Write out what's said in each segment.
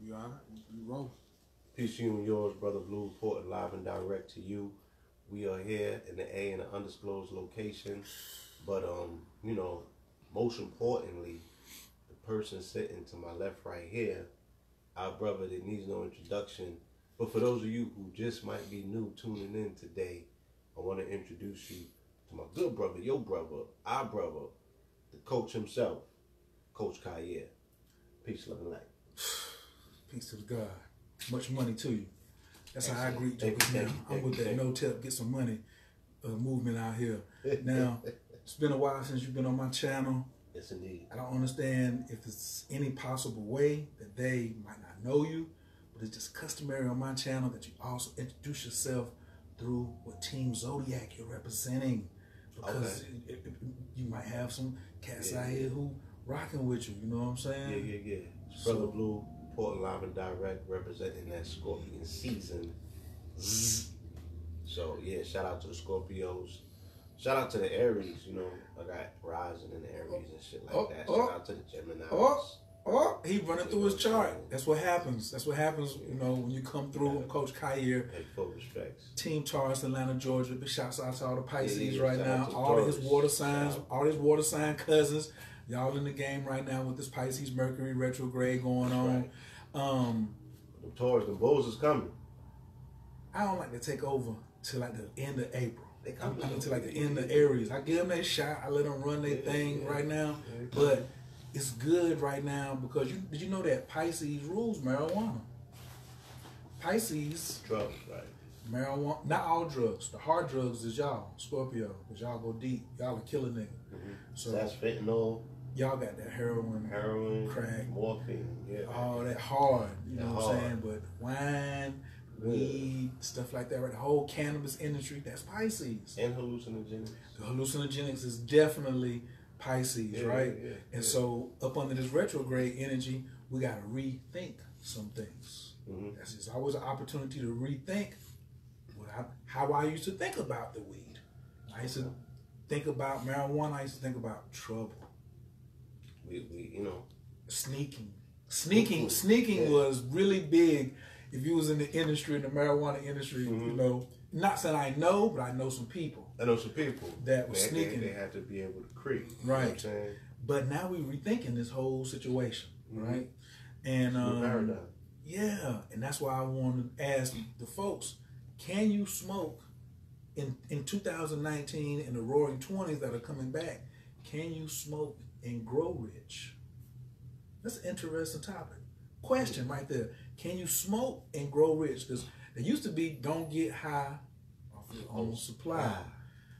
You all right? You roll. Peace to you and yours, Brother Blue, reporting live and direct to you. We are here in the A in an undisclosed location. But, you know, most importantly, the person sitting to my left right here, our brother that needs no introduction. But for those of you who just might be new tuning in today, I want to introduce you to my good brother, your brother, our brother, the coach himself, Coach Khayr. Peace, love, and light. Peace to the God. Much money to you. That's how I greet Thank jokers you, now. I'm with that no tip, get some money movement out here. Now, it's been a while since you've been on my channel. Yes, indeed. I don't understand if there's any possible way that they might not know you, but it's just customary on my channel that you also introduce yourself through what Team Zodiac you're representing. Because you might have some cats out here who rocking with you, you know what I'm saying? Yeah. Brother Blue, reporting live and direct, representing that Scorpion season. So, yeah, shout out to the Scorpios. Shout out to the Aries, you know. I got rising in the Aries and shit like that. Shout out to the Geminis. He running through his chart. That's what happens. That's what happens, you know, when you come through Coach Khayr. Hey, full respects. Team Taurus, Atlanta, Georgia. Big shouts out to all the Pisces right now. All his water signs, all his water sign cousins. Y'all in the game right now with this Pisces Mercury retrograde going on. The Taurus, the Bulls is coming. I don't like to take over till like the end of April. They come until like the end of Aries. I give them their shot. I let them run their thing right now. But it's good right now because did you know that Pisces rules marijuana? Pisces. Drugs, right? Marijuana, not all drugs. The hard drugs is y'all, Scorpio, because y'all go deep. Y'all a killer nigga. So that's fentanyl. Y'all got that heroin, crack, morphine, all that hard. You know what I'm saying? But wine, weed, stuff like that, right? The whole cannabis industry, that's Pisces. And hallucinogenics. The hallucinogenics is definitely Pisces, right? And so up under this retrograde energy, we got to rethink some things. That's just always an opportunity to rethink how I used to think about the weed. I used to think about marijuana. I used to think about trouble. We you know. Sneaking was really big. If you was in the industry, in the marijuana industry, you know, not saying I know, but I know some people. That was sneaking. They had to be able to creep. Right. You know what I'm saying? But now we rethinking this whole situation, right? And yeah, and that's why I want to ask the folks, can you smoke in 2019 in the roaring 20s that are coming back? Can you smoke and grow rich? That's an interesting topic. Question right there. Can you smoke and grow rich? Because there used to be don't get high off your own supply.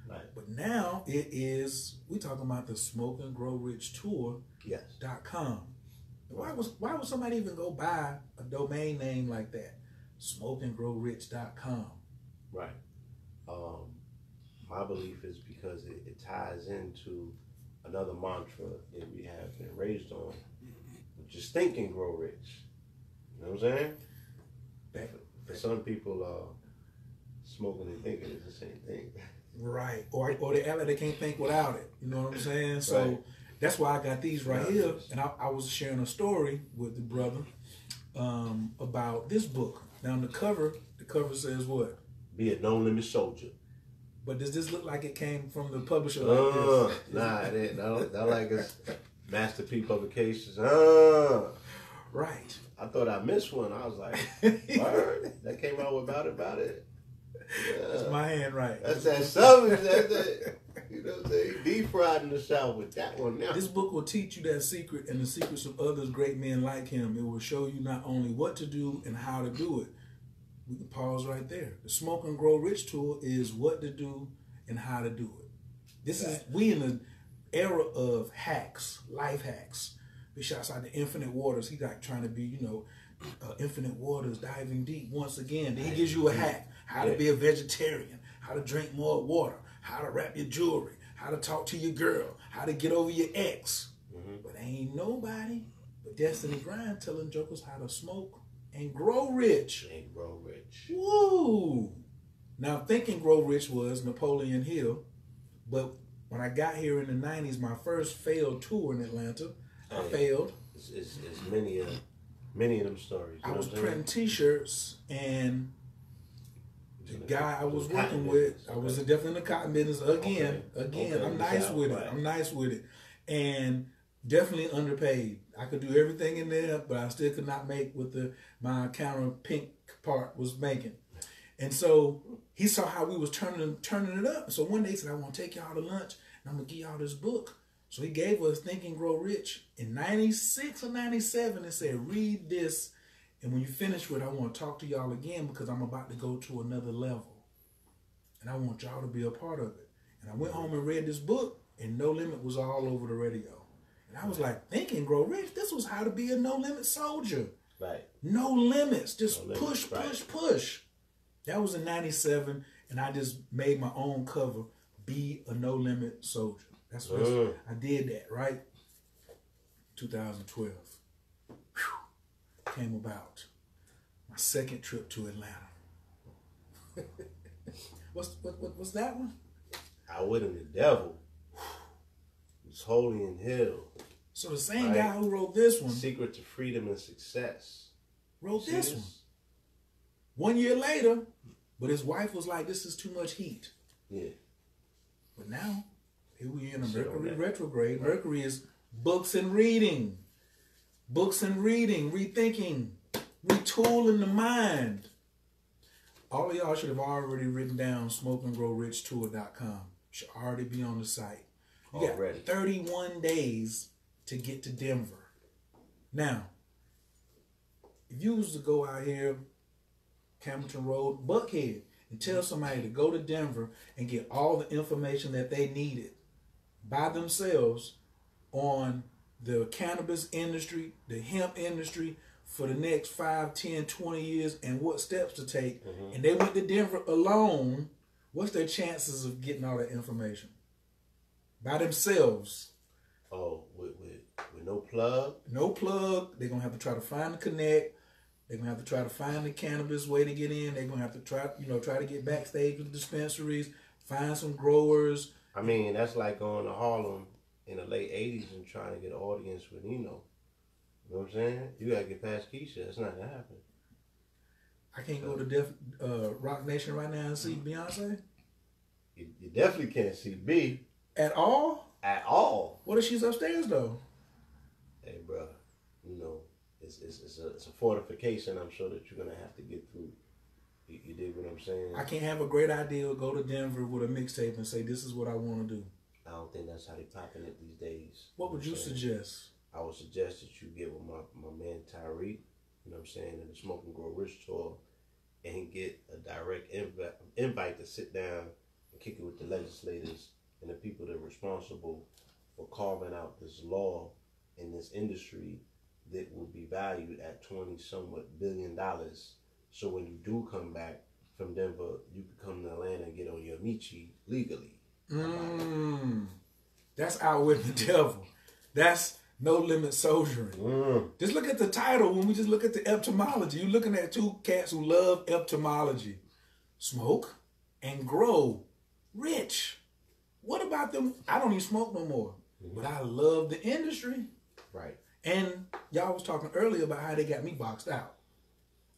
Right. But now it is, we talking about the Smoke and Grow Rich Tour.com. Why would somebody even go buy a domain name like that? SmokeandGrowRich.com. Right. My belief is because it ties into another mantra that we have been raised on, which is think and grow rich. You know what I'm saying? For some people, smoking and thinking is the same thing. Right. Or they act like they can't think without it. You know what I'm saying? So that's why I got these right here. And I was sharing a story with the brother about this book. Now the cover says what? Be a no limit soldier. But does this look like it came from the publisher like this? Nah, it not like it's Master P Publications. Right. I thought I missed one. I was like, word? That came out about it. Yeah. That's my handwriting. That's that southern, that, you know what I'm saying? Deep fried in the south with that one now. This book will teach you that secret and the secrets of others, great men like him. It will show you not only what to do and how to do it. We can pause right there. The Smoke and Grow Rich Tour is what to do and how to do it. This is, we in the era of hacks, life hacks. Big shouts out to Infinite Waters. He like trying to be, you know, Infinite Waters, diving deep once again. Then he gives you a hack. How to be a vegetarian, how to drink more water, how to wrap your jewelry, how to talk to your girl, how to get over your ex. But ain't nobody but Destiny Grind telling jokers how to smoke and grow rich. And grow rich. Woo! Now, Think and Grow Rich was Napoleon Hill, but when I got here in the 90s, my first failed tour in Atlanta, I failed. It's many Many of them stories. I was printing T-shirts, and the guy I was working with, I was definitely in the cotton business again. I'm nice with it. I'm nice with it, and definitely underpaid. I could do everything in there, but I still could not make what my counter pink part was making. And so he saw how we was turning it up. So one day he said, "I want to take y'all to lunch, and I'm gonna give y'all this book." So he gave us Think and Grow Rich in '96 or '97 and said, "Read this, and when you finish with it, I want to talk to y'all again because I'm about to go to another level, and I want y'all to be a part of it." And I went home and read this book, and No Limit was all over the radio. And I was like, Think and Grow Rich, this was how to be a no limit soldier. Right. No limits, just no push, limits, push. That was in '97, and I just made my own cover, Be a No Limit Soldier. That's what I did that, right? 2012. Whew. Came about. My second trip to Atlanta. What's that one? Outwitting the Devil. It's holy in hell. So the same guy who wrote this one, Secret to Freedom and Success, wrote this one. 1 year later, but his wife was like, "This is too much heat." Yeah. But now, here we in a Mercury retrograde. Mercury is books and reading. Books and reading, rethinking, retooling the mind. All of y'all should have already written down smokeandgrowrichtour.com. Should already be on the site. You got 31 days to get to Denver. Now, if you was to go out here, Campbellton Road, Buckhead, and tell somebody to go to Denver and get all the information that they needed by themselves on the cannabis industry, the hemp industry for the next 5, 10, 20 years and what steps to take, and they went to Denver alone, what's their chances of getting all that information? By themselves. Oh, with no plug? No plug. They're going to have to try to find the connect. They're going to have to try to find the cannabis way to get in. They're going to have to try to get backstage with the dispensaries, find some growers. I mean, that's like going to Harlem in the late 80s and trying to get an audience with Nino. You know what I'm saying? You got to get past Keisha. It's not going to happen. I can't go to Rock Nation right now and see Beyonce? You definitely can't see B. At all? At all. What if she's upstairs, though? Hey, bro, you know, it's a fortification I'm sure that you're going to have to get through. You dig what I'm saying? I can't have a great idea, go to Denver with a mixtape and say, this is what I want to do. I don't think that's how they popping it these days. What would you suggest? I would suggest that you get with my man Tyreek, you know what I'm saying, in the Smoke and Grow Rich tour, and get a direct invite to sit down and kick it with the legislators and the people that are responsible for carving out this law in this industry that will be valued at $20-somewhat billion. So when you do come back from Denver, you can come to Atlanta and get on your Michi legally. That's Outwitting the Devil. That's No Limit Soldiering. Just look at the title when we just look at the etymology. You're looking at two cats who love etymology. Smoke and Grow Rich. What about them? I don't even smoke no more. But I love the industry. Right. And y'all was talking earlier about how they got me boxed out.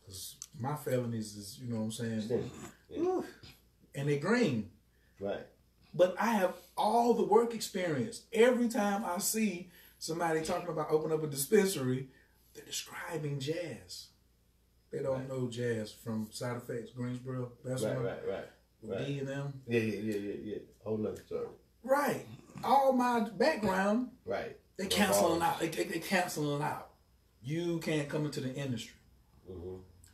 Because my felonies is, you know what I'm saying? Yeah. And they green. Right. But I have all the work experience. Every time I see somebody talking about opening up a dispensary, they're describing jazz. They don't know jazz from Side Effects, Greensboro. That's Right. D and them. Yeah. Whole nother story. Right. All my background. Right. They canceling out. They canceling out. You can't come into the industry.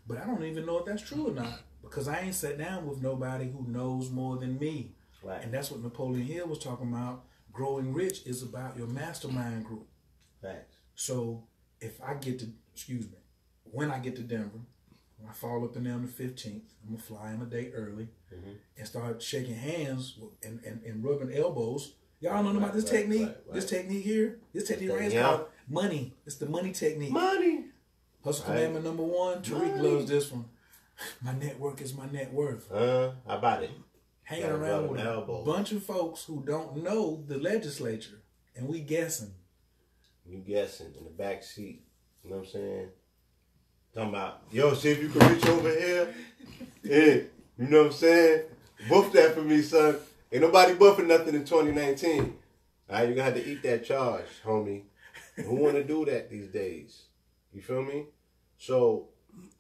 But I don't even know if that's true or not because I ain't sat down with nobody who knows more than me. Right. And that's what Napoleon Hill was talking about. Growing Rich is about your mastermind group. Facts. So if I get to, when I get to Denver, when I fall up in there on the 15th, I'm going to fly in a day early and start shaking hands and rubbing elbows. Y'all know about this technique? Right. This technique here? This technique right here is called money. It's the money technique. Money. Hustle Commandment number 1. Tariq loves this one. My network is my net worth. How about it? Hanging around with a bunch of folks who don't know the legislature. And we guessing. You guessing in the back seat. You know what I'm saying? Talking about, yo, see if you can reach over here. Yeah, you know what I'm saying? Buff that for me, son. Ain't nobody buffing nothing in 2019. All right, you're gonna have to eat that charge, homie. Who wanna do that these days? You feel me? So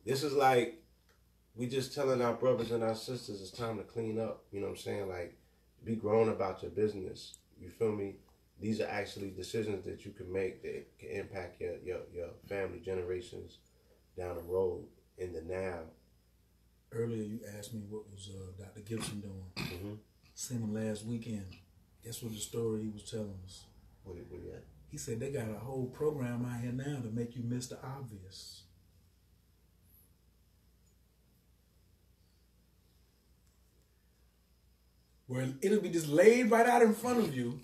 this is like we just telling our brothers and our sisters it's time to clean up. You know what I'm saying? Like, be grown about your business. You feel me? These are actually decisions that you can make that can impact your family generations down the road in the now. Earlier you asked me what was Dr. Gibson doing. Mm-hmm. Seen him last weekend. Guess what the story he was telling us? What he got? He said they got a whole program out here now to make you miss the obvious. Where it'll be just laid right out in front of you.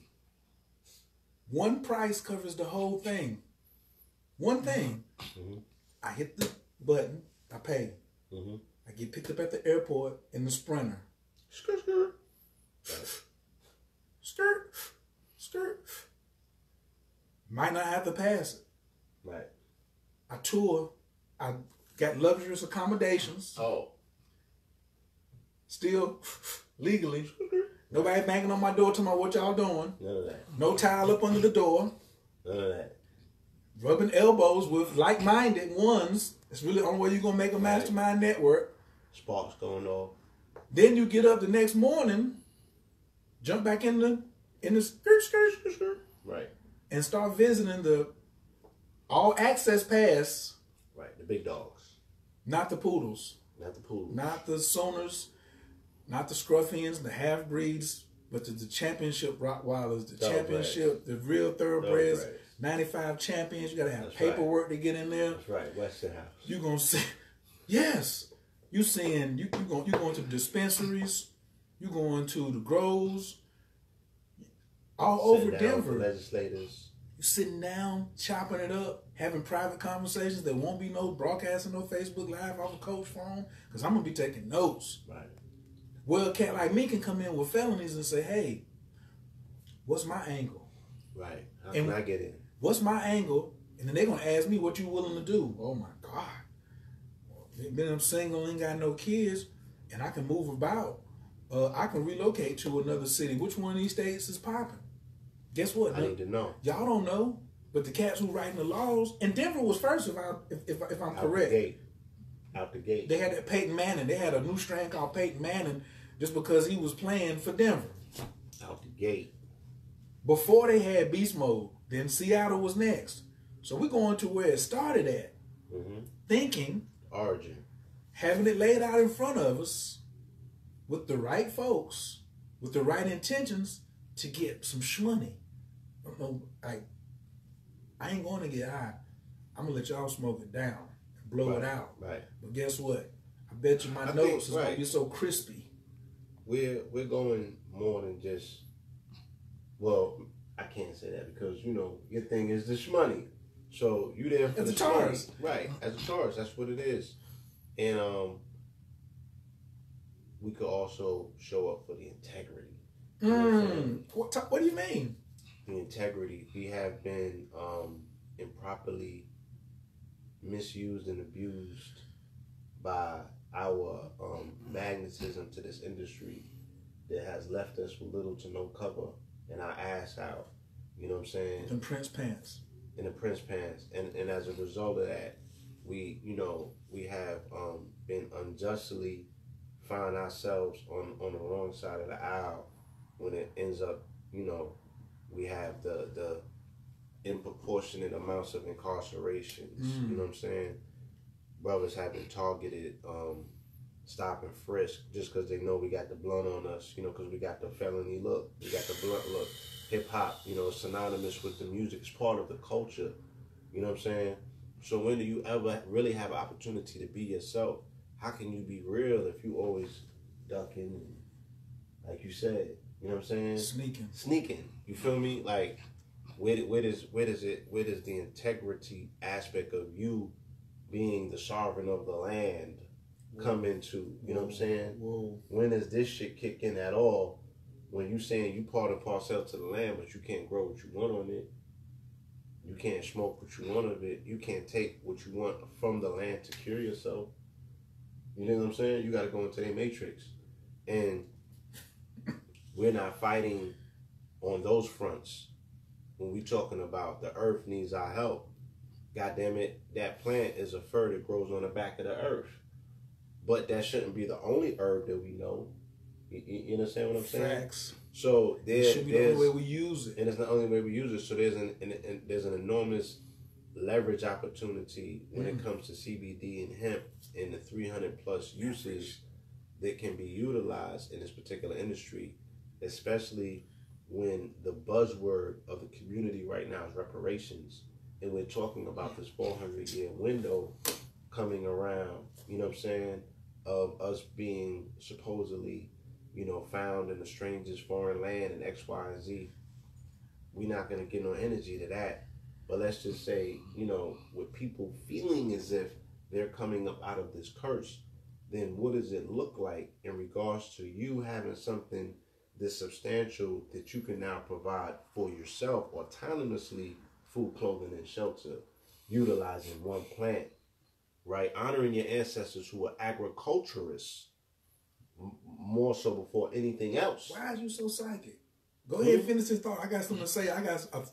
One price covers the whole thing. One thing. Mm-hmm. I hit the button. I pay. Mm-hmm. I get picked up at the airport in the Sprinter. Skirt, skirt. Skirt. Skirt. Might not have to pass it. Right. I tour. I got luxurious accommodations. Oh. Still legally. Nobody banging on my door telling me what y'all doing. None of that. No towel up under the door. None of that. Rubbing elbows with like-minded ones. It's really the only way you're going to make a mastermind network. Sparks going off. Then you get up the next morning, jump back in the skirt. Right. And start visiting the all-access pass. Right. The big dogs. Not the poodles. Not the poodles. Not the Soners. Not the Scruffians, the half-breeds, but the championship Rottweilers, the championship, the real thoroughbreds, 95 champions. You got to have paperwork to get in there. That's right. Westinghouse. You're going to see, yes. You seeing, you going to the dispensaries. You going to the grows. All Sitting over down Denver. with legislators. You sitting down, chopping it up, having private conversations. There won't be no broadcasting, no Facebook Live off a coach phone, because I'm going to be taking notes. Right. Well, a cat like me can come in with felonies and say, hey, what's my angle? Right. How can I get in? What's my angle? And then they're going to ask me what you willing to do. Oh, my God. Then I'm single, ain't got no kids, and I can move about. I can relocate to another city. Which one of these states is popping? Guess what? I need to know. Y'all don't know, but the cats who writing the laws, and Denver was first, if I'm correct. Out the gate. They had that Peyton Manning. They had a new strain called Peyton Manning just because he was playing for Denver. Out the gate. Before they had beast mode, then Seattle was next. So we're going to where it started at. Mm-hmm. Thinking. Origin. Having it laid out in front of us with the right folks, with the right intentions to get some shmoney. I ain't going to get high. I'm going to let y'all smoke it down and blow it out. Right. But guess what? I bet you my notes is going to be so crispy. We're going more than just, well, I can't say that because, you know, your thing is the shmoney. So you there for the tourist. Right. As a tourist, that's what it is. And we could also show up for the integrity. What do you mean? The integrity. We have been improperly misused and abused by our magnetism to this industry that has left us with little to no cover and our ass out. You know what I'm saying? In Prince pants. In the Prince pants. And as a result of that, we have been unjustly find ourselves on the wrong side of the aisle when it ends up, you know, we have the disproportionate amounts of incarcerations. You know what I'm saying? Brothers have been targeted, stop and frisk just because they know we got the blunt on us, you know, because we got the felony look, we got the blunt look. Hip hop, you know, synonymous with the music. It's part of the culture. You know what I'm saying? So when do you ever really have an opportunity to be yourself? How can you be real if you always ducking and, like you said, you know what I'm saying? Sneaking. You feel me? Like, where does the integrity aspect of you being the sovereign of the land come into? You know what I'm saying? When does this shit kick in at all? When you saying you part and parcel to the land, but you can't grow what you want on it, you You can't smoke what you want of it. You can't take what you want from the land to cure yourself. You know what I'm saying? You got to go into the matrix. And we're not fighting on those fronts. When we talking about the earth needs our help, God damn it, that plant is a fir that grows on the back of the earth. But that shouldn't be the only herb that we know. You understand what I'm saying? Facts. So it should be the only way we use it. And it's the only way we use it. So there's an enormous leverage opportunity when it comes to CBD and hemp and the 300 plus uses that can be utilized in this particular industry, especially when the buzzword of the community right now is reparations. And we're talking about this 400-year window coming around, you know what I'm saying, of us being supposedly, you know, found in the strangest foreign land and X, Y, and Z. We're not going to get no energy to that. But let's just say, you know, with people feeling as if they're coming up out of this curse, then what does it look like in regards to you having something this substantial that you can now provide for yourself autonomously, food, clothing, and shelter, utilizing one plant, right? Honoring your ancestors who are agriculturists more so before anything else. Why are you so psychic? Go ahead, finish this thought. I got something to say.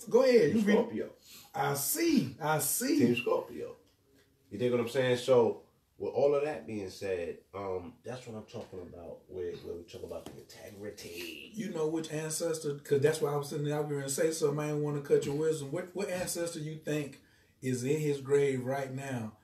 Go ahead. You Scorpio. I see. Team Scorpio. You dig what I'm saying? So, with all of that being said, that's what I'm talking about where we talk about the integrity. You know which ancestor, because that's why I was sitting there out here and say something. I didn't want to cut your wisdom. What ancestor you think is in his grave right now,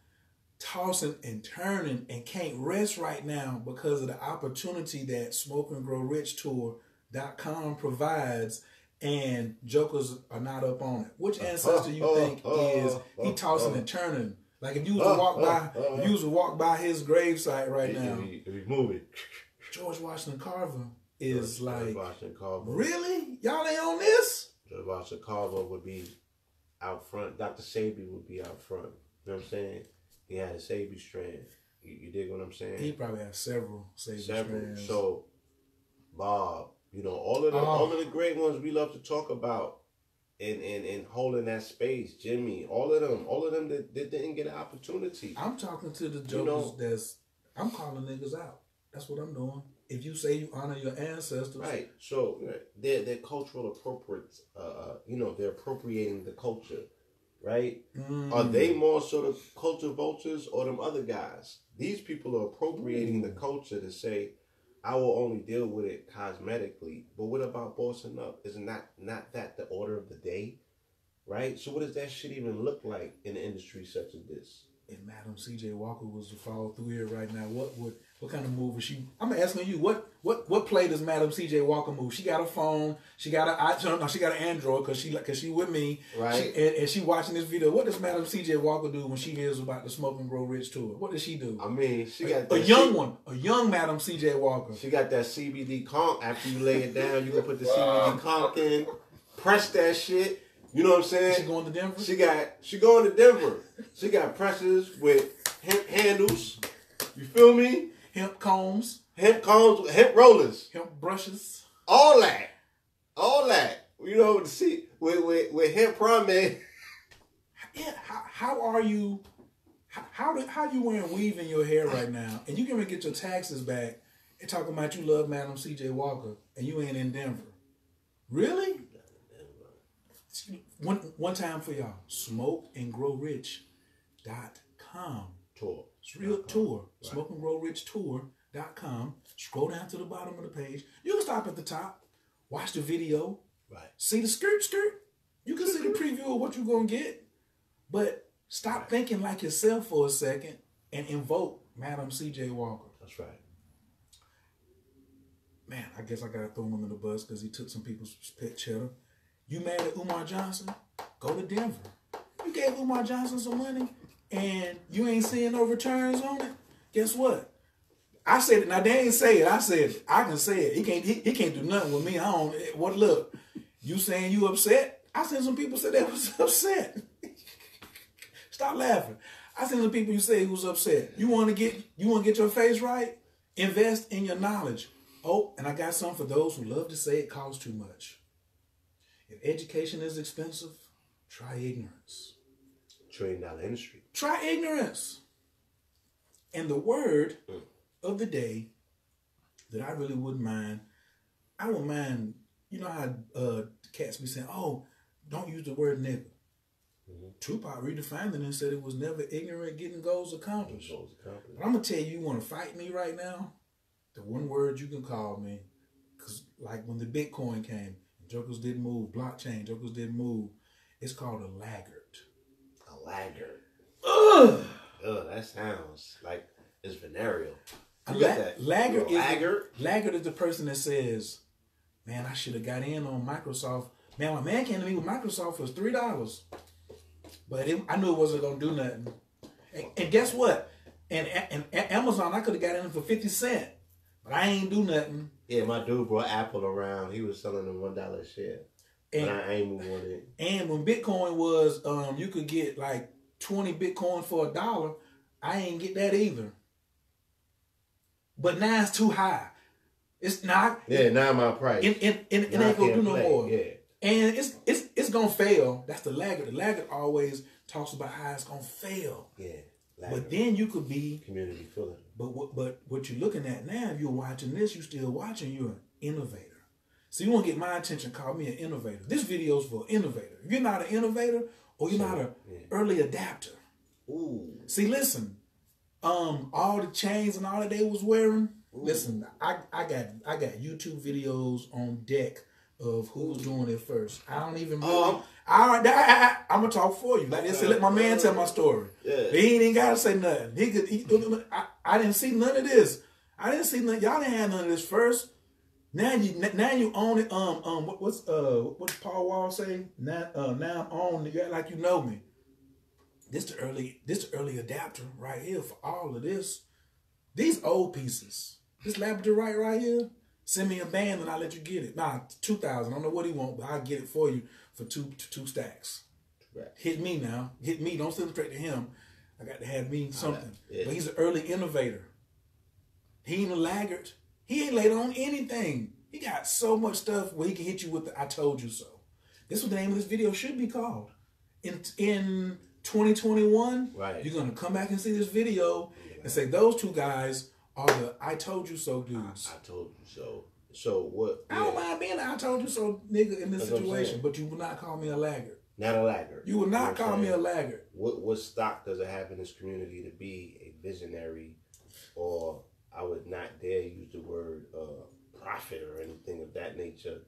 tossing and turning and can't rest right now because of the opportunity that SmokeandGrowRichTour.com provides, and jokers are not up on it? Which ancestor you think is he tossing and turning? Like if you was to walk by his gravesite right now, if he moving. George Washington Carver is George Washington Carver. Really? Y'all ain't on this? George Washington Carver would be out front. Dr. Sabi would be out front. You know what I'm saying? He had a Sabi strand. You dig what I'm saying? He probably has several Sabi strands. So, Bob, you know, all of the great ones we love to talk about and holding that space, Jimmy, all of them that didn't get an opportunity. I'm talking to the jokers I'm calling niggas out. That's what I'm doing. If you say you honor your ancestors. Right. So they're cultural appropriates, you know, they're appropriating the culture. Right? Are they more sort of culture vultures or them other guys? These people are appropriating the culture to say, I will only deal with it cosmetically. But what about bossing up? Isn't not that the order of the day? Right? So what does that shit even look like in an industry such as this? If Madam C.J. Walker was to follow through here right now, what kind of move is she? I'm asking you, what play does Madam C.J. Walker move? She got a phone, she got an Android because she with me, right? And she watching this video. What does Madam C.J. Walker do when she hears about the Smoke and Grow Rich tour? What does she do? I mean, she got a young Madam C.J. Walker. She got that CBD conch. After you lay it down, you can put the CBD conch in, press that shit. You know what I'm saying? She going to Denver? She going to Denver. She got presses with hemp handles. You feel me? Hemp combs, hemp rollers, hemp brushes. All that. You know, see with hemp pomade. Yeah. How are you? How you wearing weave in your hair right now? And you gonna get your taxes back and talking about you love Madam C.J. Walker and you ain't in Denver? Really? One time for y'all. SmokeandGrowRich.com. Tour. It's real tour. Right. SmokeandGrowRichTour.com. Scroll down to the bottom of the page. You can stop at the top. Watch the video. Right. See the skirt. You can see the preview of what you're going to get. But stop thinking like yourself for a second and invoke Madam C.J. Walker. That's right. Man, I guess I got to throw him under the bus because he took some people's pet cheddar. You mad at Umar Johnson? Go to Denver. You gave Umar Johnson some money and you ain't seeing no returns on it. Guess what? I said it. Now they ain't say it. I said it. I can say it. He can't do nothing with me. I don't. What? Look, you saying you upset? I seen some people say they was upset. Stop laughing. I seen some people you say who was upset. You want to get your face right? Invest in your knowledge. Oh, and I got something for those who love to say it costs too much. If education is expensive, Try ignorance. $1 trillion industry. Try ignorance. And the word of the day that I really wouldn't mind, I wouldn't mind, you know how cats be saying, oh, don't use the word nigga. Tupac redefined it and said it was never ignorant getting goals accomplished. But I'm going to tell you, you want to fight me right now? The one word you can call me, because like when the Bitcoin came, jokers didn't move, blockchain, jokers didn't move, it's called a laggard. A laggard. Ugh! That sounds like it's venereal. Laggard is the person that says, man, I should have got in on Microsoft. Man, my man came to me with Microsoft for $3. But I knew it wasn't going to do nothing. And guess what? And Amazon, I could have got in for 50 cents. But I ain't do nothing. Yeah, my dude brought Apple around. He was selling them $1 a share. And I ain't moving on it. And when Bitcoin was, you could get like 20 Bitcoin for $1. I ain't get that either. But now it's too high. It's not. Yeah, now my price. It ain't gonna do no more. Yeah. And it's gonna fail. That's the laggard. The laggard always talks about how it's gonna fail. Yeah. Laggard. But then you could be community feeling. But what you're looking at now, if you're watching this, you're still watching, you're an innovator. So you want to get my attention, call me an innovator. This video's for an innovator. If you're not an innovator or you're not an early adapter. Ooh. See, listen, all the chains and all that they was wearing, listen, I got YouTube videos on deck of who was doing it first. I don't even really, I'm gonna talk for you. Like they said, let my man tell my story. Yeah. He ain't gotta say nothing. I didn't see none of this. I didn't see none. Y'all didn't have none of this first. Now you own it. What's Paul Wall say? Now I'm on it. You act like you know me. This the early adapter right here for all of this. These old pieces. This labradorite right here. Send me a band and I'll let you get it. Nah, 2,000. I don't know what he want, but I'll get it for you for two stacks. Right. Hit me now. Hit me. Don't send them straight to him. I got to have me something. Yeah. But he's an early innovator. He ain't a laggard. He ain't laid on anything. He got so much stuff where he can hit you with the I told you so. This is what the name of this video should be called. In 2021, right. You're going to come back and see this video and say those two guys are the I told you so dudes. I told you so. So what? I don't mind being an I told you so nigga in this situation, but you will not call me a laggard. Not a laggard. You will not call me a laggard. What stock does it have in this community to be a visionary, or I would not dare use the word profit or anything of that nature.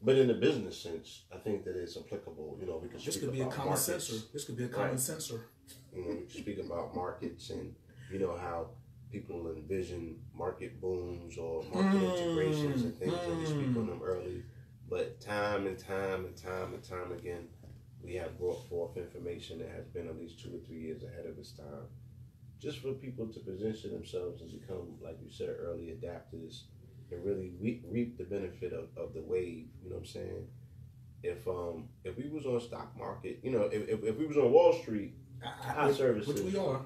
But in the business sense, I think that it's applicable. You know, we can this could be a common censor. This could be a common censor. You know, we can speak about markets and you know how people envision market booms or market integrations and things, and we speak on them early. But time and time again, we have brought forth information that has been at least 2 or 3 years ahead of its time, just for people to position themselves and become, like you said, early adapters and really reap the benefit of the wave. You know what I'm saying? If we was on stock market, you know, if we was on Wall Street, our services, which we are,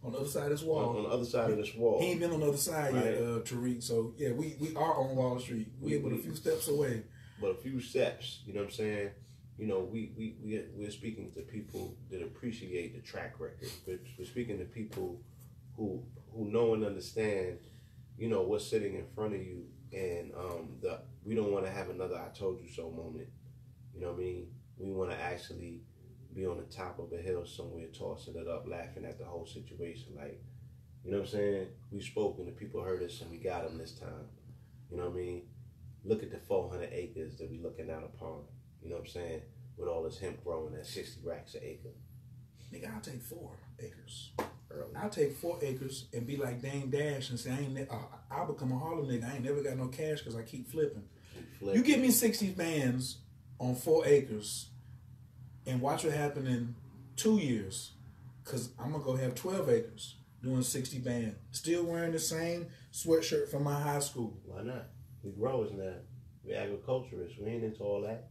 on the other side of this wall. On the other side of this wall. He ain't been on the other side yet, Tariq. So yeah, we are on Wall Street. We're a few steps away. But a few steps, you know what I'm saying? You know, we're speaking to people that appreciate the track record. We're speaking to people who know and understand, you know, what's sitting in front of you, and we don't want to have another I told you so moment. You know what I mean? We want to actually be on the top of a hill somewhere, tossing it up, laughing at the whole situation. Like, you know what I'm saying? We spoke and the people heard us and we got them this time. You know what I mean? Look at the 400 acres that we looking out upon. You know what I'm saying? With all this hemp growing at 60 racks an acre. Nigga, I'll take 4 acres. Early. I'll take 4 acres and be like Dame Dash and say, I'll become a Harlem nigga. I ain't never got no cash because I keep flipping. You give me 60 bands on 4 acres and watch what happen in 2 years, because I'm going to go have 12 acres doing 60 band. Still wearing the same sweatshirt from my high school. Why not? We growers now. We agriculturists. We ain't into all that.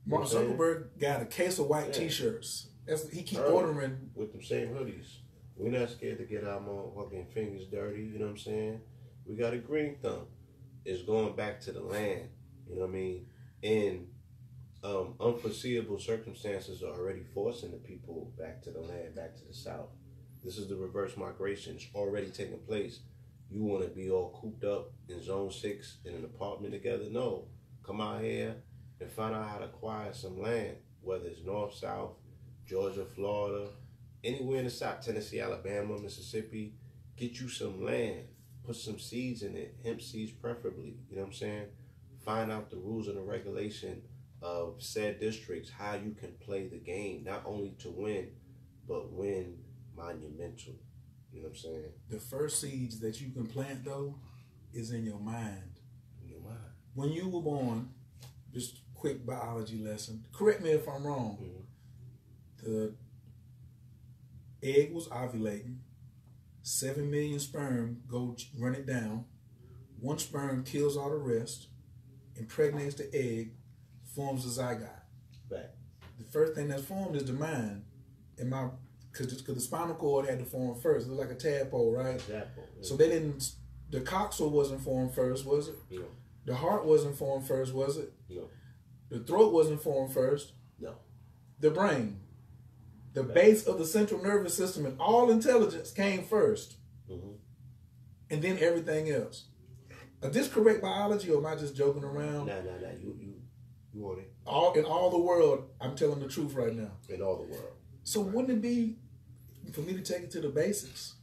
Mark Zuckerberg got a case of white T-shirts. He keep ordering. With them same hoodies. We're not scared to get our motherfucking fingers dirty. You know what I'm saying? We got a green thumb. It's going back to the land. You know what I mean? And unforeseeable circumstances are already forcing the people back to the land, back to the South. This is the reverse migration. It's already taking place. You want to be all cooped up in Zone 6 in an apartment together? No. Come out here and find out how to acquire some land, whether it's North, South, Georgia, Florida, anywhere in the South, Tennessee, Alabama, Mississippi. Get you some land. Put some seeds in it, hemp seeds preferably. You know what I'm saying? Find out the rules and the regulation of said districts, how you can play the game, not only to win, but win monumental. You know what I'm saying? The first seeds that you can plant, though, is in your mind. In your mind. When you were born, just quick biology lesson. Correct me if I'm wrong. The egg was ovulating. 7 million sperm go run it down. One sperm kills all the rest, impregnates the egg, forms the zygote. Right. The first thing that's formed is the mind. Because the spinal cord had to form first. It was like a tadpole, right? Tadpole. Yeah. So they didn't. The coxal wasn't formed first, was it? No. The heart wasn't formed first, was it? No. The throat wasn't formed first. No. The brain, the base of the central nervous system, and all intelligence came first, and then everything else. Is this correct biology, or am I just joking around? Nah. You want it. In all the world, I'm telling the truth right now. In all the world. So wouldn't it be for me to take it to the basics,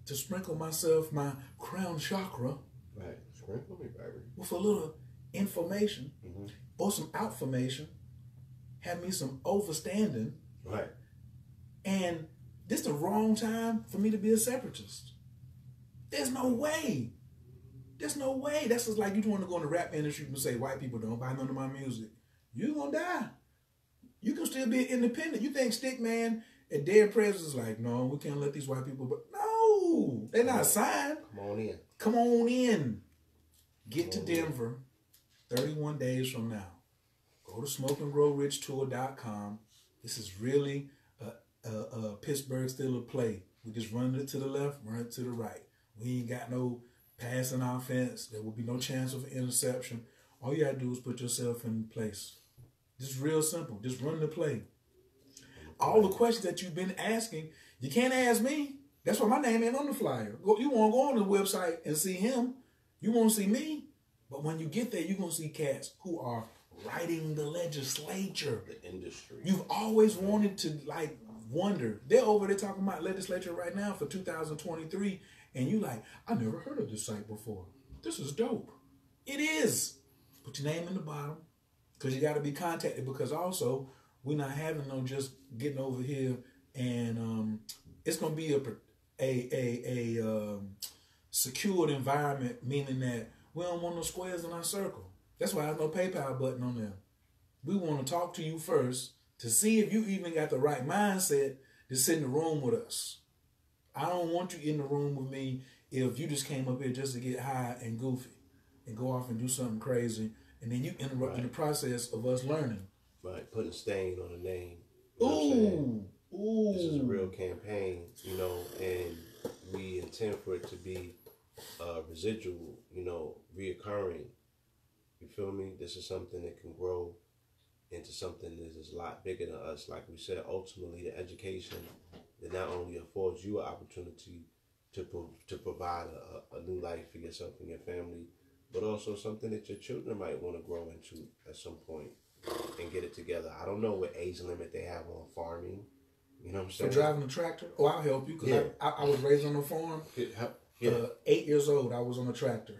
to sprinkle myself, my crown chakra, right? Sprinkle me, baby, with a little information or some outformation, have me some overstanding, right? And this the wrong time for me to be a separatist. There's no way. There's no way. That's just like you want to go in the rap industry and say white people don't buy none of my music. You're gonna die. You can still be independent. You think Stickman at Dead Presidents is like, no, we can't let these white people, but no, they're not signed. Come on in. Come on in. Get to Denver 31 days from now. Go to smokeandgrowrichtour.com. This is really a Pittsburgh Steelers play. We just run it to the left, run it to the right. We ain't got no passing offense. There will be no chance of interception. All you got to do is put yourself in place. Just real simple. Just run the play. All the questions that you've been asking, you can't ask me. That's why my name ain't on the flyer. You want to go on the website and see him. You won't see me. But when you get there, you're going to see cats who are writing the legislature. The industry. You've always wanted to, wonder. They're over there talking about legislature right now for 2023. And you like, I never heard of this site before. This is dope. It is. Put your name in the bottom. Because you got to be contacted. Because also, we're not having no just getting over here. And it's going to be a secured environment. Meaning that we don't want no squares in our circle. That's why there's no PayPal button on there. We want to talk to you first to see if you even got the right mindset to sit in the room with us. I don't want you in the room with me if you just came up here just to get high and goofy and go off and do something crazy, and then you interrupt the process of us learning. Right, put a stain on the name. You know Ooh. This is a real campaign, and we intend for it to be residual, reoccurring. You feel me? This is something that can grow into something that is a lot bigger than us. Like we said, ultimately the education that not only affords you an opportunity to provide a new life for yourself and your family, but also something that your children might want to grow into at some point and get it together. I don't know what age limit they have on farming. You know what I'm saying? For driving a tractor? Oh, I'll help you because I was raised on a farm. 8 years old, I was on a tractor.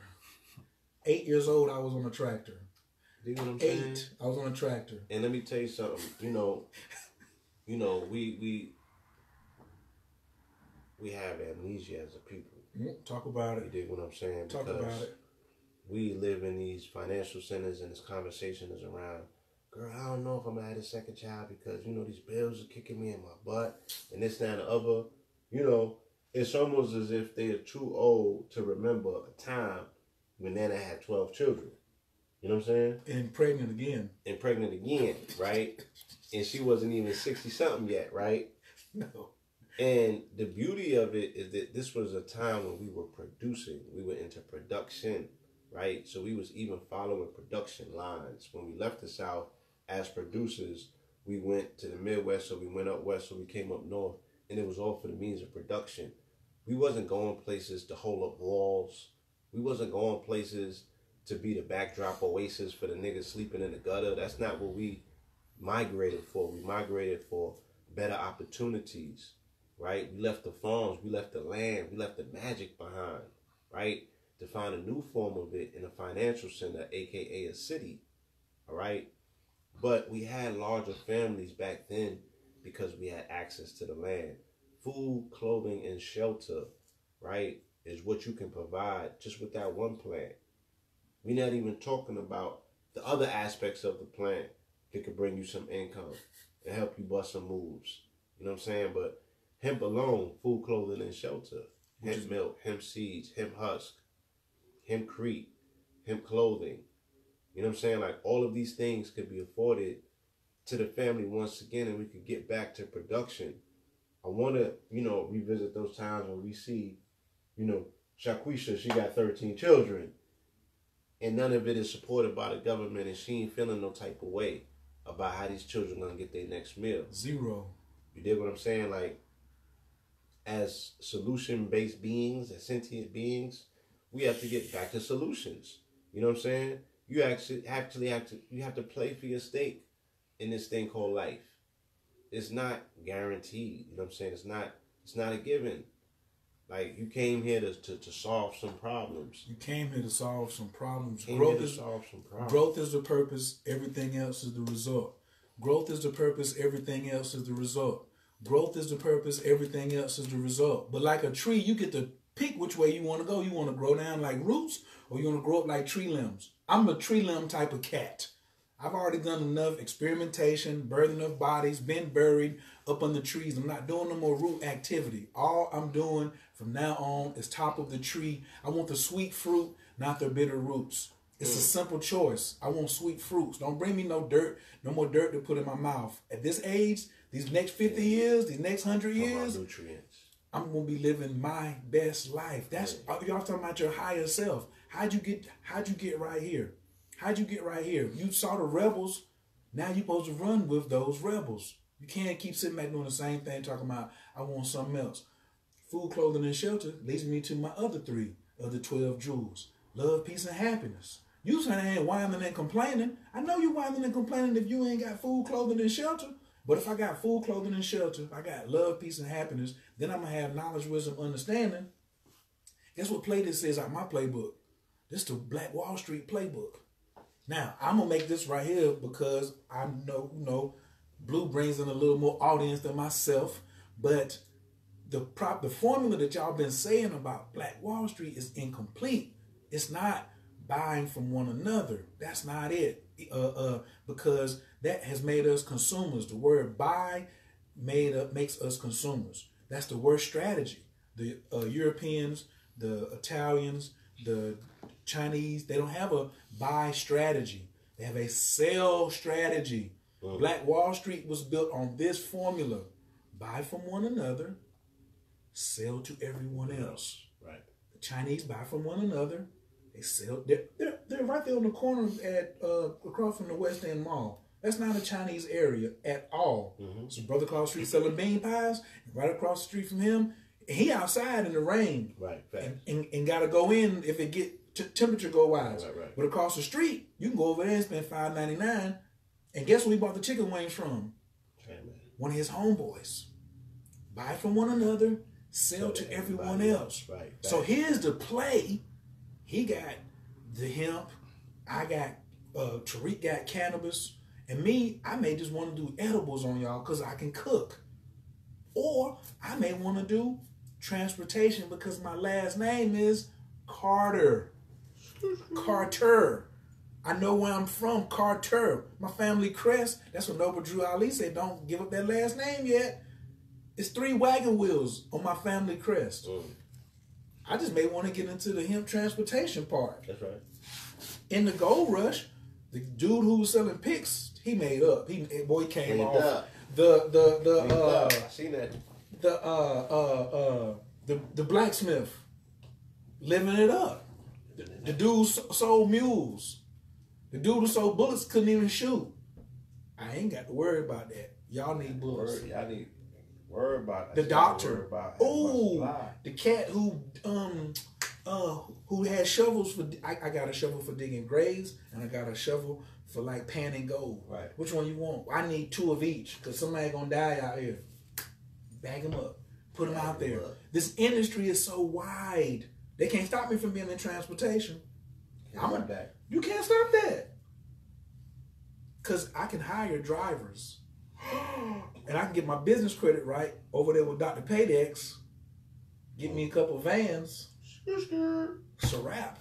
8 years old, I was on a tractor. You know what I'm saying? 8, I was on a tractor. And let me tell you something. We have amnesia as a people. Talk about it. You dig what I'm saying? Talk about it. We live in these financial centers and this conversation is around, girl, I don't know if I'm going to have a second child because, these bills are kicking me in my butt and this, that, and the other. It's almost as if they are too old to remember a time when Nana had 12 children. You know what I'm saying? And pregnant again. Right? And she wasn't even 60-something yet, right? No. And the beauty of it is that this was a time when we were producing. We were into production, right? So we was even following production lines. When we left the South, as producers, we went to the Midwest, or we went up west, or we came up north, and it was all for the means of production. We wasn't going places to hold up walls. We wasn't going places to be the backdrop oasis for the niggas sleeping in the gutter. That's not what we migrated for. We migrated for better opportunities, right? We left the farms, we left the land, we left the magic behind, right? To find a new form of it in a financial center, aka a city, all right? But we had larger families back then because we had access to the land. Food, clothing, and shelter, right, is what you can provide just with that one plant. We're not even talking about the other aspects of the plant that could bring you some income and help you bust some moves. You know what I'm saying? But hemp alone, food, clothing, and shelter, hemp milk, hemp seeds, hemp husk, hempcrete, hemp clothing. You know what I'm saying? Like, all of these things could be afforded to the family once again, and we could get back to production. I want to, revisit those times when we see, Shaquisha, she got 13 children, and none of it is supported by the government, and she ain't feeling no type of way about how these children gonna get their next meal. Zero. You dig what I'm saying? Like, as solution-based beings, as sentient beings, we have to get back to solutions. You know what I'm saying? You actually have to play for your stake in this thing called life. It's not guaranteed. You know what I'm saying? It's not a given. Like, you came here to solve some problems. You came here to solve some problems. Growth is the purpose. Everything else is the result. Growth is the purpose. Everything else is the result. Growth is the purpose. Everything else is the result. But like a tree, you get to pick which way you want to go. You want to grow down like roots, or you want to grow up like tree limbs. I'm a tree limb type of cat. I've already done enough experimentation, birthing of bodies, been buried up on the trees. I'm not doing no more root activity. All I'm doing from now on is top of the tree. I want the sweet fruit, not the bitter roots. It's a simple choice. I want sweet fruits. Don't bring me no dirt, no more dirt to put in my mouth. At this age, these next 50 years, these next 100 years, nutrients. I'm gonna be living my best life. That's y'all talking about your higher self. How'd you get right here? How'd you get right here? You saw the rebels. Now you're supposed to run with those rebels. You can't keep sitting back doing the same thing, talking about, I want something else. Food, clothing, and shelter leads me to my other 3 of the 12 jewels. Love, peace, and happiness. You saying whining and complaining. I know you whining and complaining if you ain't got food, clothing, and shelter. But if I got food, clothing, and shelter, if I got love, peace, and happiness, then I'm going to have knowledge, wisdom, understanding. Guess what play this is out my playbook? This is the Black Wall Street playbook. Now, I'm going to make this right here because I know, Blue brings in a little more audience than myself. But the formula that y'all been saying about Black Wall Street is incomplete. It's not buying from one another. That's not it. Because that has made us consumers. The word buy makes us consumers. That's the worst strategy. The Europeans, the Italians, the Chinese, they don't have a buy strategy. They have a sell strategy. Black Wall Street was built on this formula. Buy from one another, sell to everyone else. Right. The Chinese buy from one another. They sell. They're right there on the corner at across from the West End Mall. That's not a Chinese area at all. So Brother across the street selling bean pies, and right across the street from him, he outside in the rain. Right. And got to go in if it get temperature go wise. Right. But across the street, you can go over there and spend $5.99. And guess where he bought the chicken wings from? One of his homeboys. Buy from one another, sell to everyone else. Right. So here's the play. He got the hemp. I got, Tariq got cannabis. And me, I may just want to do edibles on y'all because I can cook. Or I may want to do transportation because my last name is Carter. Carter. I know where I'm from, Carter. My family crest. That's what Noble Drew Ali said. Don't give up that last name yet. It's 3 wagon wheels on my family crest. I just may want to get into the hemp transportation part. That's right. In the gold rush, the dude who was selling picks, he made up. He came off. I seen that. The blacksmith living it up. The dude sold mules. The dude who sold bullets couldn't even shoot. I ain't got to worry about that. Y'all need bullets. Y'all need worry about the doctor. Oh, the cat who had shovels for. I got a shovel for digging graves, and I got a shovel for like panning gold. Right. Which one you want? I need 2 of each because somebody gonna die out here. Bag them up. Put them out there. This industry is so wide. They can't stop me from being in transportation. You can't stop that. Because I can hire drivers. And I can get my business credit right over there with Dr. Paydex. Get me a couple vans. It's a wrap.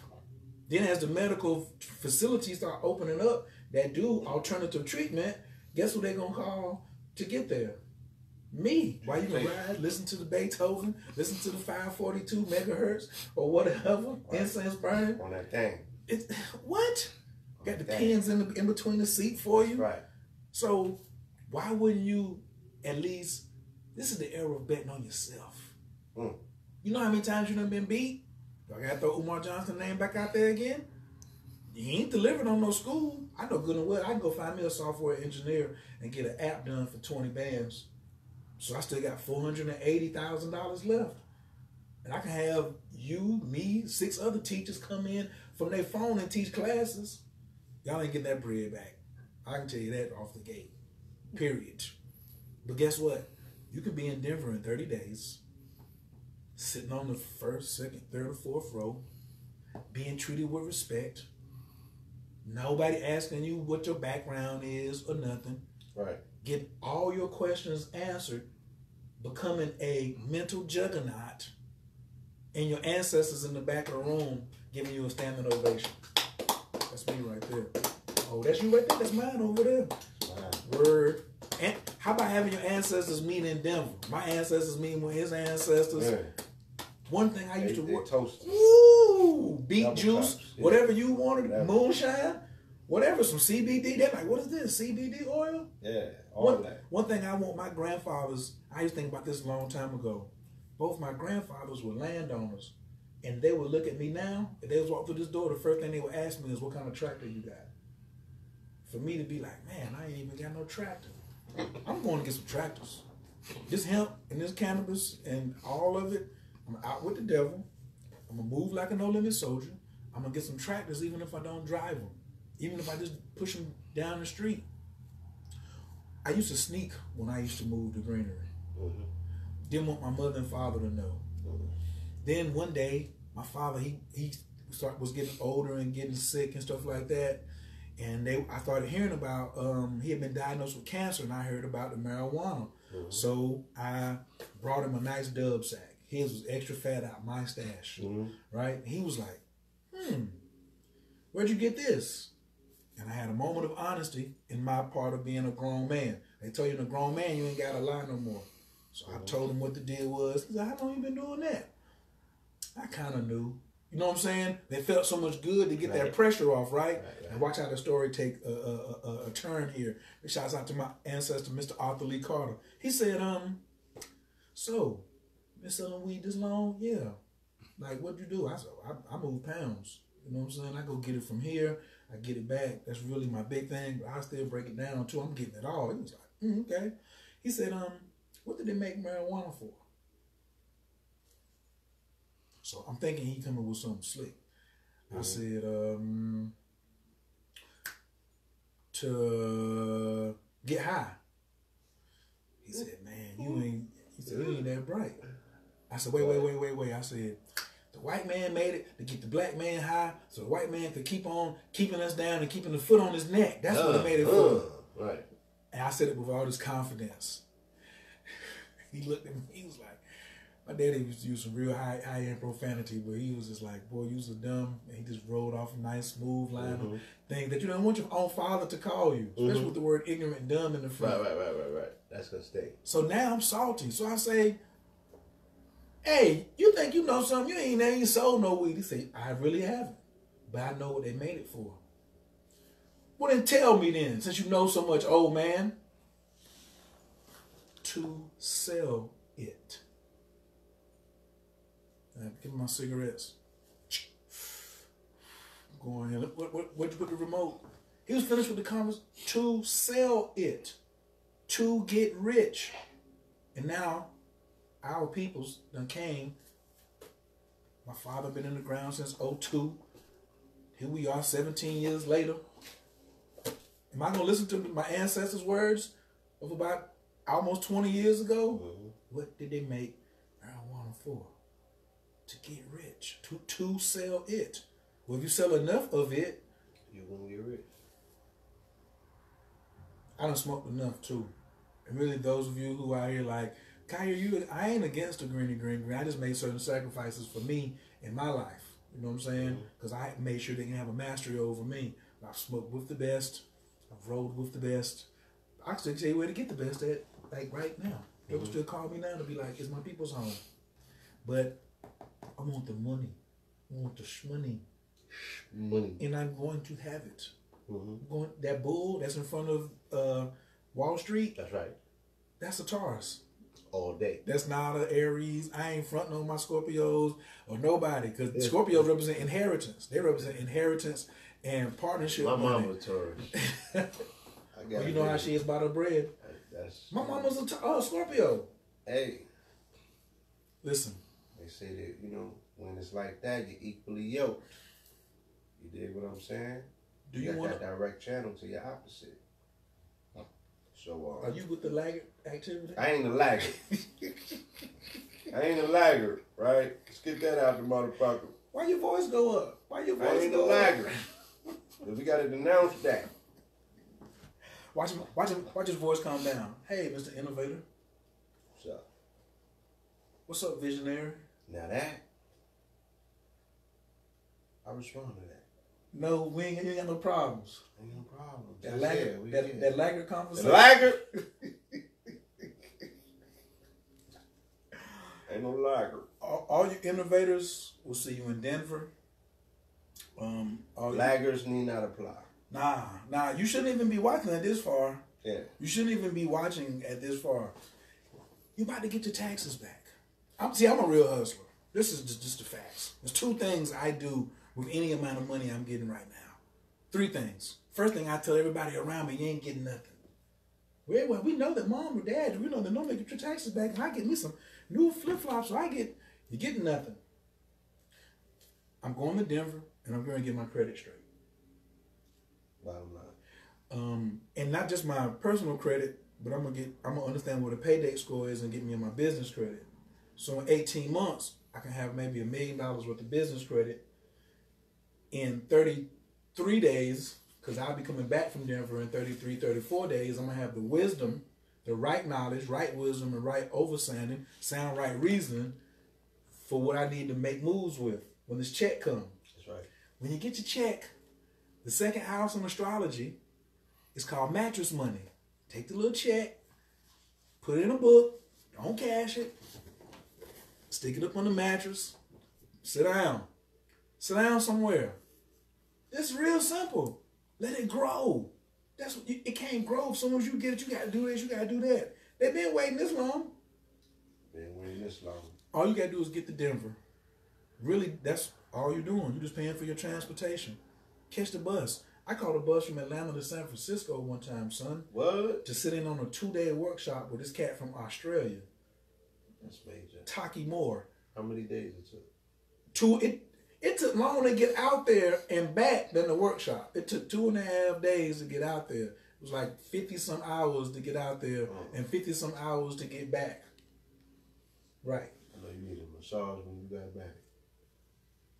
Then as the medical facilities start opening up that do alternative treatment, guess who they're going to call to get there? Me. While you can ride, listen to the Beethoven, listen to the 542 megahertz or whatever, incense burning. On that thing. What? Got the pins in between the seat for you. Right. So why wouldn't you at least, this is the era of betting on yourself. You know how many times you done been beat? I got to throw Umar Johnson's name back out there again? He ain't delivered on no school. I know good and well I can go find me a software engineer and get an app done for 20 bands. So I still got $480,000 left. And I can have you, me, 6 other teachers come in from their phone and teach classes. Y'all ain't getting that bread back. I can tell you that off the gate. Period. But guess what? You could be in Denver in 30 days, sitting on the first, second, third, or fourth row, being treated with respect. Nobody asking you what your background is or nothing. Right. Get all your questions answered, becoming a mental juggernaut, and your ancestors in the back of the room giving you a standing ovation. That's me right there. Oh, that's you right there? That's mine over there. Wow. Word. And how about having your ancestors meet in Denver? My ancestors meeting with his ancestors. Yeah. One thing I used to work. Ooh, beet double juice, cups, yeah. Whatever you wanted, whatever. Moonshine, whatever, some CBD. They're like, what is this? CBD oil? Yeah, all that. One thing I want my grandfathers, I used to think about this a long time ago. Both my grandfathers were landowners. And they would look at me now, if they was walk through this door, the first thing they would ask me is, what kind of tractor you got? For me to be like, man, I ain't even got no tractor. I'm going to get some tractors. This hemp and this cannabis and all of it, I'm out with the devil. I'm going to move like a no-limit soldier. I'm going to get some tractors even if I don't drive them. Even if I just push them down the street. I used to sneak when I used to move the greenery. Mm-hmm. Didn't want my mother and father to know. Mm-hmm. Then one day, my father, he was getting older and getting sick and stuff like that. And I started hearing about, he had been diagnosed with cancer, and I heard about the marijuana. Mm-hmm. So I brought him a nice dub sack. His was extra fat out, my stash, right? He was like, where'd you get this? And I had a moment of honesty in my part of being a grown man. They tell you in a grown man, you ain't got to lie no more. So I told him what the deal was. He said, how long you been doing that? I kind of knew. You know what I'm saying? They felt so much good to get that pressure off, right? And watch how the story take a turn here. It shouts out to my ancestor, Mr. Arthur Lee Carter. He said, so, been selling weed this long? Yeah. Like, what'd you do? I said, I move pounds. You know what I'm saying? I go get it from here. I get it back. That's really my big thing. But I still break it down, too. I'm getting it all. He was like, okay. He said, what did they make marijuana for? So I'm thinking he coming with something slick. I said, to get high. He said, man, you ain't that bright. I said, wait. I said, the white man made it to get the black man high so the white man could keep on keeping us down and keeping the foot on his neck. That's what he made it for. Right. And I said it with all this confidence. He looked at me, he was like, my daddy used to use some real high-end profanity, but he was just like, boy, you so dumb. And he just rolled off a nice, smooth line of things that you don't want your own father to call you, especially with the word ignorant and dumb in the front. Right. That's going to stay. So now I'm salty. So I say, hey, you think you know something? You ain't sold no weed. He said, I really haven't, but I know what they made it for. Well, then tell me then, since you know so much, old man, to sell it. Give me my cigarettes. I'm going here. Where'd you put the remote? He was finished with the conversation to sell it, to get rich. And now, our peoples done came. My father been in the ground since '02. Here we are 17 years later. Am I going to listen to my ancestors' words of about almost 20 years ago? Mm-hmm. What did they make marijuana for? To get rich. To sell it. Well, if you sell enough of it, you're going to get rich. I done smoked enough too. And really, those of you who are here like, Kaya, I ain't against the green. I just made certain sacrifices for me in my life. You know what I'm saying? Because I made sure they can have a mastery over me. I've smoked with the best. I've rolled with the best. I can still tell you where to get the best at, like right now. People still call me now to be like, it's my people's home. But I want the money. I want the shmoney. And I'm going to have it. That bull that's in front of Wall Street. That's right. That's a Taurus. All day. That's not an Aries. I ain't fronting on my Scorpios or nobody, because Scorpios represent inheritance. They represent inheritance and partnership. My mama was Taurus. Well, you know how she is about her bread. My mama's a Scorpio. Hey. Listen. They say that, when it's like that, you're equally yoked. You dig what I'm saying? Do you want that direct channel to your opposite? So, are you with the laggard activity? I ain't a laggard. I ain't a laggard, right? Let's get that out the motherfucker. Why your voice go up? Why your voice go up? I ain't a laggard. We gotta denounce that. Watch his voice calm down. Hey, Mr. Innovator. What's up? What's up, visionary? Now that, I respond to that. No, we ain't got no problems. Ain't no problem. That laggard conversation. The laggard. Ain't no laggard. All you innovators, we'll see you in Denver. Laggards need not apply. Nah. You shouldn't even be watching at this far. Yeah. You shouldn't even be watching at this far. You about to get your taxes back. I'm a real hustler. This is just the facts. There's two things I do with any amount of money I'm getting right now. 3 things. First thing, I tell everybody around me, you ain't getting nothing. Well, we know that mom or dad, we know that don't make your taxes back, and I get me some new flip-flops, so you're getting nothing. I'm going to Denver, and I'm going to get my credit straight. Bottom line. And not just my personal credit, but I'm gonna understand what a pay date score is and get me in my business credit. So in 18 months, I can have maybe $1 million worth of business credit. In 33 days, because I'll be coming back from Denver in 33, 34 days, I'm going to have the wisdom, the right knowledge, right wisdom, and right overstanding, sound right reasoning for what I need to make moves with when this check comes. That's right. When you get your check, the second house in astrology is called mattress money. Take the little check, put it in a book, don't cash it, stick it up on the mattress, sit down. Sit down somewhere. It's real simple. Let it grow. It can't grow. As soon as you get it, you got to do this, you got to do that. They've been waiting this long. All you got to do is get to Denver. Really, that's all you're doing. You're just paying for your transportation. Catch the bus. I caught a bus from Atlanta to San Francisco one time, son. What? To sit in on a 2-day workshop with this cat from Australia. That's major. Taki Moore. How many days it took? It took longer to get out there and back than the workshop. It took 2.5 days to get out there. It was like 50-some hours to get out there and 50-some hours to get back. Right. I know you needed a massage when you got back.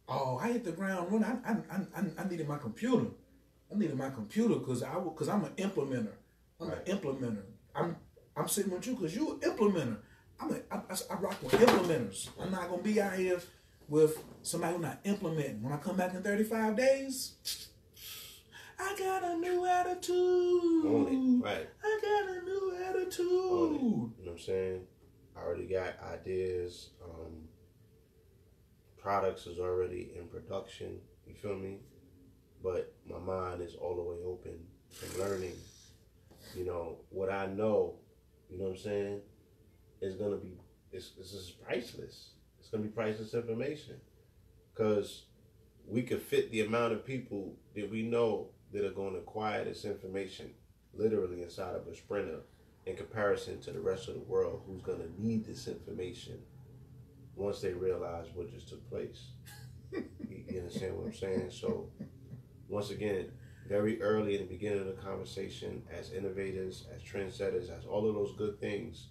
Oh, I hit the ground running. I needed my computer. I needed my computer because I'm an implementer. I'm an implementer. I'm sitting with you because you're an implementer. I rock with implementers. I'm not gonna be out here with somebody who's not implementing. When I come back in 35 days, I got a new attitude. On it, right. I got a new attitude. On it. You know what I'm saying? I already got ideas. Products is already in production. You feel me? But my mind is all the way open and learning. What I know, you know what I'm saying, is going to be, this is priceless. It's going to be priceless information. Because we could fit the amount of people that we know that are going to acquire this information literally inside of a sprinter in comparison to the rest of the world who's going to need this information once they realize what just took place. You understand what I'm saying? So, once again, very early in the beginning of the conversation, as innovators, as trendsetters, as all of those good things,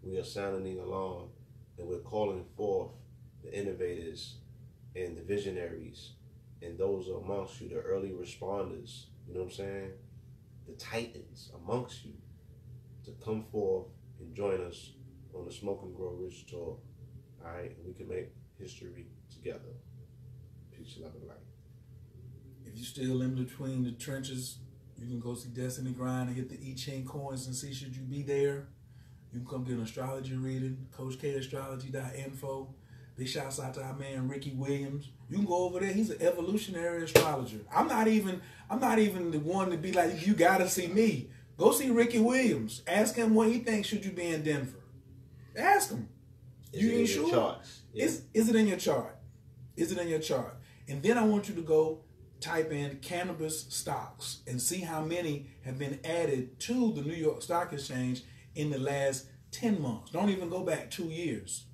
we are sounding the alarm and we're calling forth the innovators and the visionaries and those amongst you, the early responders, you know what I'm saying? The titans amongst you to come forth and join us on the Smoke and Grow Rich tour. All right, and we can make history together. Peace, love, and light. If you're still in between the trenches, you can go see Destiny Grind and hit the I Ching coins and see should you be there. You can come get an astrology reading, CoachKAstrology.info. Big shouts out to our man Ricky Williams. You can go over there. He's an evolutionary astrologer. I'm not even the one to be like, you gotta see me. Go see Ricky Williams. Ask him what he thinks should you be in Denver. Ask him. You ain't sure? Charts? Yeah. Is it in your chart? Is it in your chart? And then I want you to go type in cannabis stocks and see how many have been added to the New York Stock Exchange in the last 10 months. Don't even go back 2 years.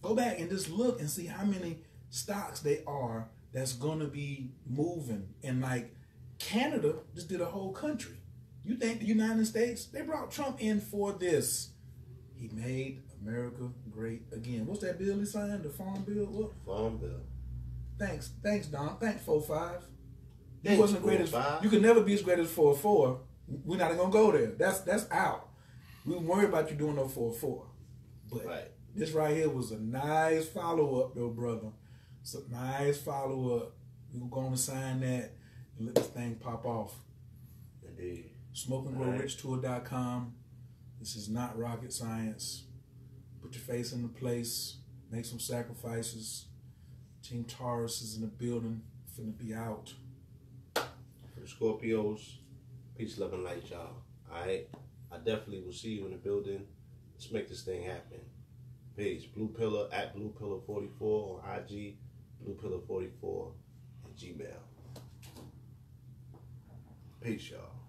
Go back and just look and see how many stocks they are that's going to be moving. And like Canada just did a whole country. You think the United States, they brought Trump in for this. He made America great again. What's that bill he signed? The Farm Bill? What? Farm Bill. Thanks, Don. Thanks, 4-5. You Thanks, wasn't great as 4-5. you could never be as great as 4-4. We're not gonna go there. That's out. We weren't worried about you doing no 4-4. But right. This right here was a nice follow-up, though, brother. It's a nice follow-up. We're going to sign that and let this thing pop off. Indeed. SmokeandGrowRichTour.com. This is not rocket science. Put your face in the place. Make some sacrifices. Team Taurus is in the building. Finna be out. For the Scorpios, peace, love, and light, y'all. All right? I definitely will see you in the building. Let's make this thing happen. Peace. Blue Pillar at Blue Pillar 44 on IG, Blue Pillar 44 at Gmail. Peace, y'all.